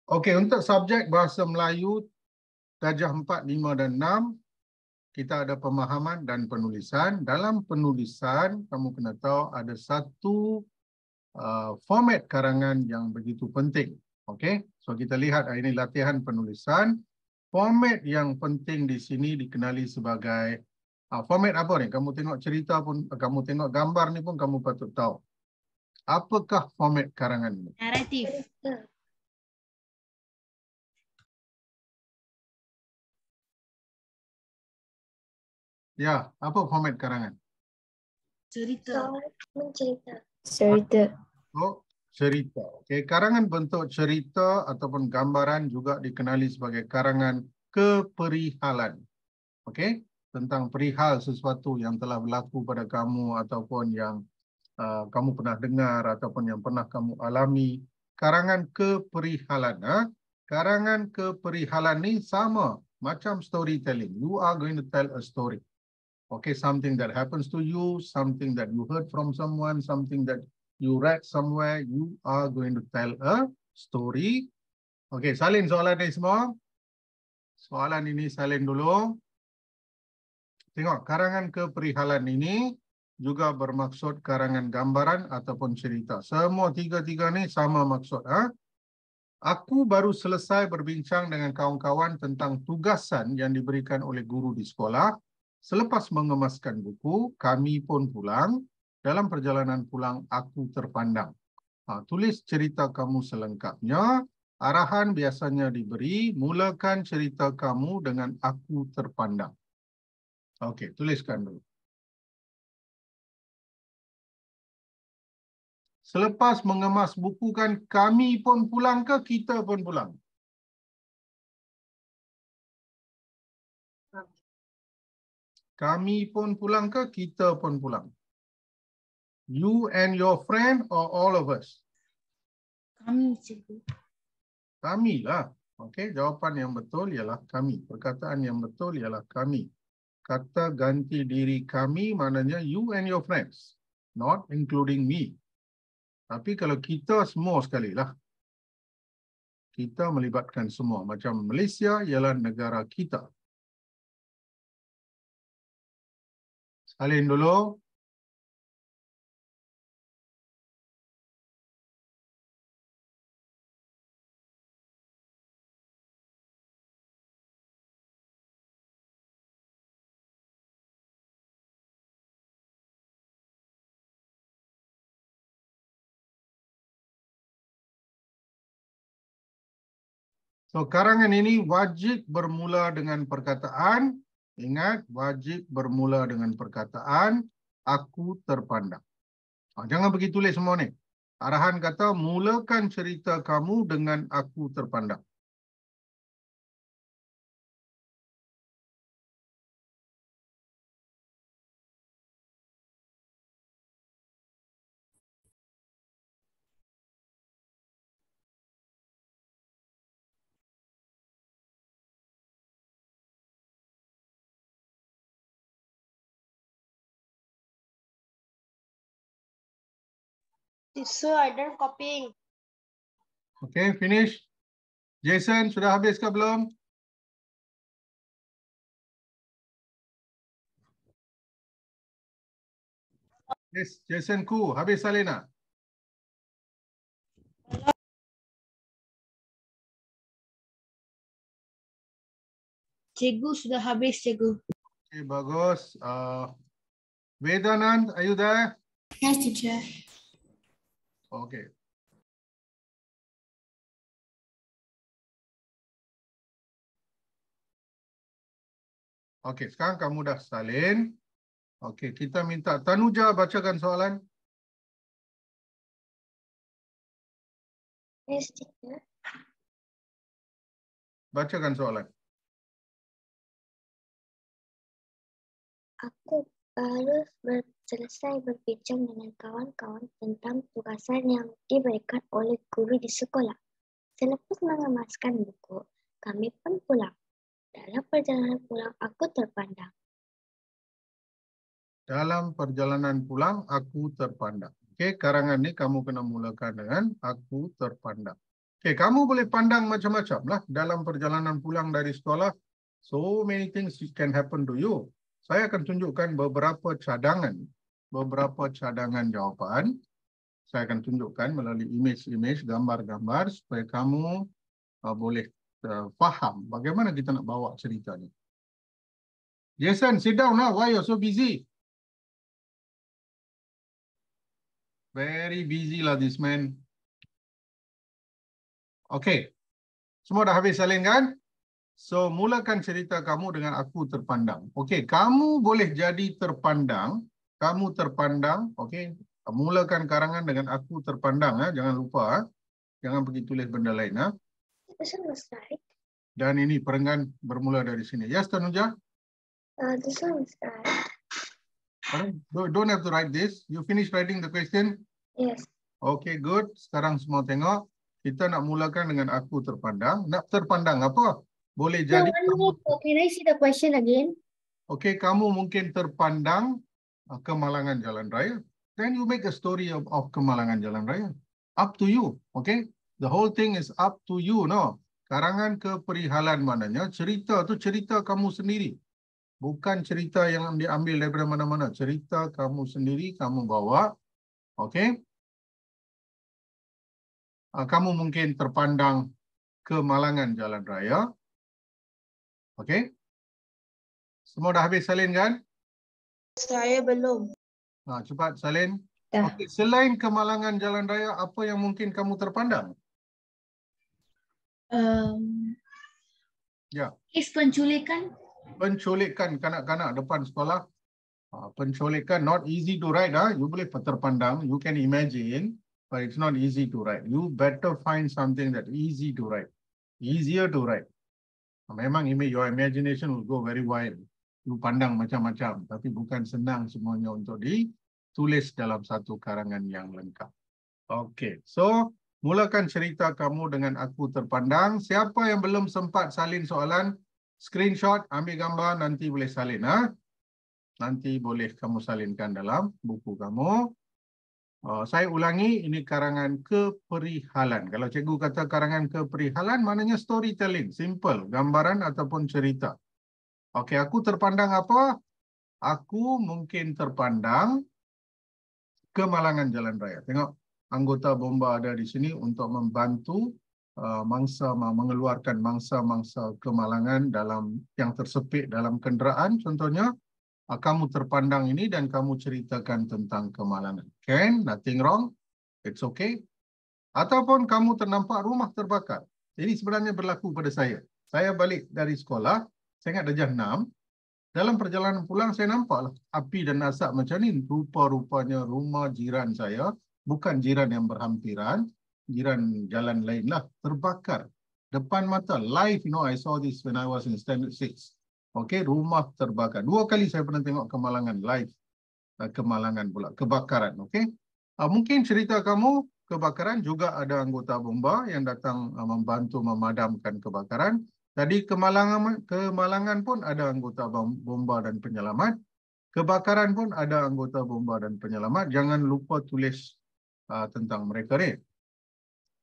Okey, untuk subjek Bahasa Melayu darjah 4, 5 dan 6, kita ada pemahaman dan penulisan. Dalam penulisan, kamu kena tahu ada satu format karangan yang begitu penting. Okey, so kita lihat ini latihan penulisan. Format yang penting di sini dikenali sebagai format apa ni? Kamu tengok cerita pun, kamu tengok gambar ni pun kamu patut tahu. Apakah format karangan ini? Naratif. Ya, apa format karangan? Cerita. Cerita. Oh, cerita. Okey, karangan bentuk cerita ataupun gambaran juga dikenali sebagai karangan keperihalan. Okey, tentang perihal sesuatu yang telah berlaku pada kamu ataupun yang kamu pernah dengar ataupun yang pernah kamu alami. Karangan keperihalan. Karangan keperihalan ni sama macam storytelling. You are going to tell a story. Okay, something that happens to you, something that you heard from someone, something that you read somewhere, you are going to tell a story. Okay, salin soalan ni semua. Soalan ini salin dulu. Tengok, karangan keperihalan ini juga bermaksud karangan gambaran ataupun cerita. Semua tiga-tiga ni sama maksud. Aku baru selesai berbincang dengan kawan-kawan tentang tugasan yang diberikan oleh guru di sekolah. Selepas mengemaskan buku, kami pun pulang. Dalam perjalanan pulang, aku terpandang. Tulis cerita kamu selengkapnya. Arahan biasanya diberi, mulakan cerita kamu dengan aku terpandang. Okey, tuliskan dulu. Selepas mengemas buku kan kami pun pulang ke kita pun pulang? Kami pun pulang ke kita pun pulang? You and your friend or all of us? Kami, cikgu. Kami lah. Okey, jawapan yang betul ialah kami. Perkataan yang betul ialah kami. Kata ganti diri kami maknanya you and your friends. Not including me. Tapi kalau kita semua sekali lah. Kita melibatkan semua. Macam Malaysia ialah negara kita. Salin dulu. So, karangan ini wajib bermula dengan perkataan. Ingat, wajib bermula dengan perkataan aku terpandang. Jangan pergi tulis semua ni. Arahan kata, mulakan cerita kamu dengan aku terpandang. Sir, I done copying. Okay, finish. Jason, sudah habis ke belum? Yes, Jason Ku, habis Salina? Cikgu sudah habis, cikgu. Okay, bagus. Vedanand, are you there? Yes, teacher. Okay. Okey, sekarang kamu dah salin. Okey, kita minta Tanuja bacakan soalan. Yes, teacher. Bacakan soalan. Aku baru selesai berbincang dengan kawan-kawan tentang tugasan yang diberikan oleh guru di sekolah. Selepas mengemaskan buku, kami pun pulang. Dalam perjalanan pulang, aku terpandang. Dalam perjalanan pulang, aku terpandang. Okey, karangan ni kamu kena mulakan dengan aku terpandang. Okay, kamu boleh pandang macam-macam lah dalam perjalanan pulang dari sekolah. So many things can happen to you. Saya akan tunjukkan beberapa cadangan jawapan. Saya akan tunjukkan melalui image-image, gambar-gambar supaya kamu boleh faham bagaimana kita nak bawa cerita ni. Jason, sit down now. Why you're so busy? Very busy lah this man. Okay. Semua dah habis salin kan? So, mulakan cerita kamu dengan aku terpandang. Okay, kamu boleh jadi terpandang. Kamu terpandang, okay. Mulakan karangan dengan aku terpandang. Jangan lupa. Jangan pergi tulis benda lain. This one was right. Dan ini perenggan bermula dari sini. Yes, Tanuja? This one was right. Don't have to write this. You finish writing the question? Yes. Okay, good. Sekarang semua tengok. Kita nak mulakan dengan aku terpandang. Nak terpandang apa? Boleh jadi... Can I see the question again? Okay, kamu mungkin terpandang kemalangan jalan raya. Then you make a story of kemalangan jalan raya. Up to you, okay? The whole thing is up to you, no? Karangan keperihalan maknanya cerita tu cerita kamu sendiri. Bukan cerita yang diambil daripada mana-mana. Cerita kamu sendiri, kamu bawa, okay? Kamu mungkin terpandang kemalangan jalan raya. Okey? Semua dah habis salin kan? Saya belum. Cepat salin. Dah. Okey, selain kemalangan jalan raya, apa yang mungkin kamu terpandang? Ya. Kes penculikan. Penculikan kanak-kanak depan sekolah. Penculikan not easy to write. You boleh terpandang. You can imagine. But it's not easy to write. You better find something that easy to write. Easier to write. Memang your imagination will go very wild. You pandang macam-macam. Tapi bukan senang semuanya untuk ditulis dalam satu karangan yang lengkap. Okay. So, mulakan cerita kamu dengan aku terpandang. Siapa yang belum sempat salin soalan, screenshot, ambil gambar, nanti boleh salin. Nanti boleh kamu salinkan dalam buku kamu. Saya ulangi, ini karangan keperihalan. Kalau cikgu kata karangan keperihalan, maknanya storytelling. Simple, gambaran ataupun cerita. Okey, aku terpandang apa? Aku mungkin terpandang kemalangan jalan raya. Tengok, anggota bomba ada di sini untuk membantu mengeluarkan mangsa-mangsa kemalangan yang tersepit dalam kenderaan. Contohnya, kamu terpandang ini dan kamu ceritakan tentang kemalangan. Can, nothing wrong. It's okay. Ataupun kamu ternampak rumah terbakar. Ini sebenarnya berlaku pada saya. Saya balik dari sekolah, saya ingat dah jam 6. Dalam perjalanan pulang saya nampaklah api dan asap macam ni. Rupa-rupanya rumah jiran saya, bukan jiran yang berhampiran, jiran jalan lain lah, terbakar. Depan mata, live, I saw this when I was in standard 6. Okey, rumah terbakar. 2 kali saya pernah tengok kemalangan live. Kemalangan pula, kebakaran. Okey. Mungkin cerita kamu, kebakaran juga ada anggota bomba yang datang membantu memadamkan kebakaran. Tadi kemalangan pun ada anggota bomba dan penyelamat. Kebakaran pun ada anggota bomba dan penyelamat. Jangan lupa tulis tentang mereka ni.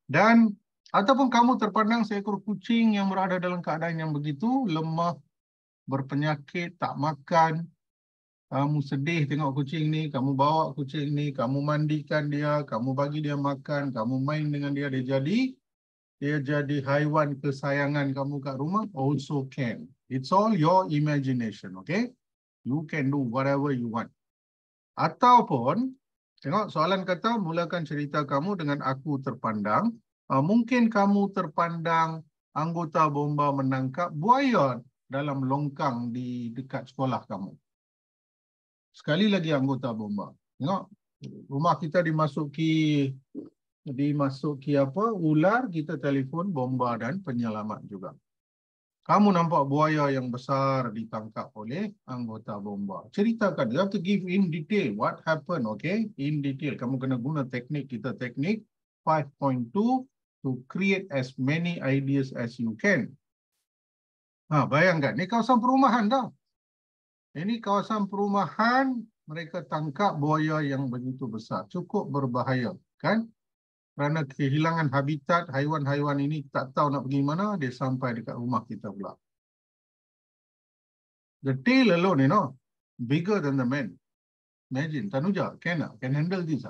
Dan ataupun kamu terpandang seekor kucing yang berada dalam keadaan yang begitu lemah, berpenyakit, tak makan. Kamu sedih tengok kucing ni, kamu bawa kucing ni, kamu mandikan dia, kamu bagi dia makan, kamu main dengan dia, dia jadi haiwan kesayangan kamu kat rumah, also can. It's all your imagination, okay? You can do whatever you want. Ataupun, tengok soalan kata, mulakan cerita kamu dengan aku terpandang. Mungkin kamu terpandang anggota bomba menangkap buaya dalam longkang di dekat sekolah kamu. Sekali lagi anggota bomba. Tengok, rumah kita dimasuki ular, kita telefon bomba dan penyelamat juga. Kamu nampak buaya yang besar ditangkap oleh anggota bomba. Ceritakan, you have to give in detail what happened, okay? In detail. Kamu kena guna teknik 5.2 to create as many ideas as you can. Bayangkan, ini kawasan perumahan dah. Ini kawasan perumahan, mereka tangkap buaya yang begitu besar. Cukup berbahaya, kan? Kerana kehilangan habitat, haiwan-haiwan ini tak tahu nak pergi mana, dia sampai dekat rumah kita pula. The tail alone, bigger than the man. Imagine, Tanuja, can handle this?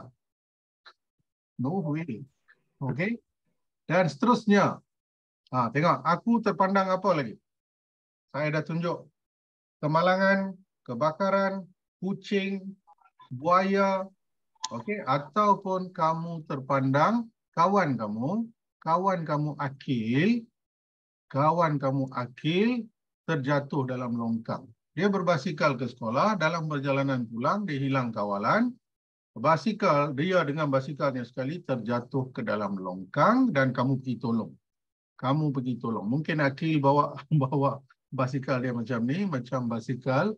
No way. Okay. Dan seterusnya. Tengok, aku terpandang apa lagi? Saya dah tunjuk kemalangan, kebakaran, kucing, buaya, okey, ataupun kamu terpandang kawan kamu akil terjatuh dalam longkang. Dia berbasikal ke sekolah, dalam perjalanan pulang dia hilang kawalan. Dia dengan basikalnya sekali terjatuh ke dalam longkang dan kamu pergi tolong. Mungkin akil bawa basikal dia macam ni, macam basikal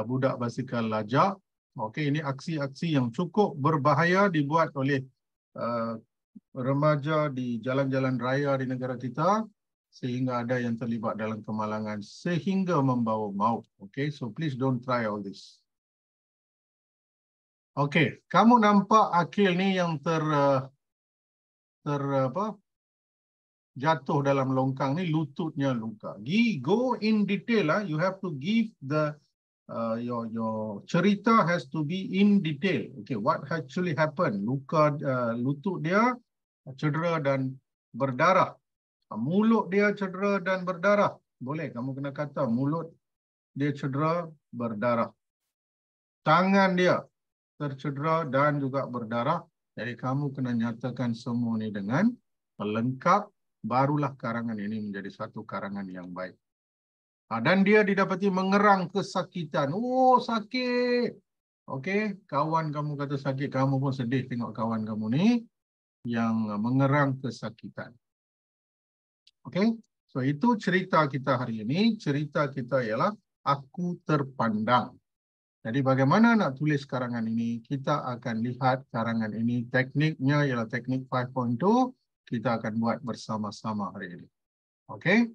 budak basikal lajak. Okey, ini aksi-aksi yang cukup berbahaya dibuat oleh remaja di jalan-jalan raya di negara kita sehingga ada yang terlibat dalam kemalangan sehingga membawa maut. Okay, so please don't try all this. Okay, kamu nampak akil ni yang jatuh dalam longkang ni, lututnya luka. Go in detail. You have to give the your cerita has to be in detail. Okay, what actually happened? Luka lutut dia cedera dan berdarah. Mulut dia cedera dan berdarah. Boleh kamu kena kata mulut dia cedera berdarah. Tangan dia tercedera dan juga berdarah. Jadi kamu kena nyatakan semua ni dengan lengkap, barulah karangan ini menjadi satu karangan yang baik. Dan dia didapati mengerang kesakitan. Oh, sakit. Okey, kawan kamu kata sakit, kamu pun sedih tengok kawan kamu ni yang mengerang kesakitan. Okey, so itu cerita kita hari ini. Cerita kita ialah Aku Terpandang. Jadi bagaimana nak tulis karangan ini? Kita akan lihat karangan ini. Tekniknya ialah teknik 5.2. Kita akan buat bersama-sama hari ini. Okey.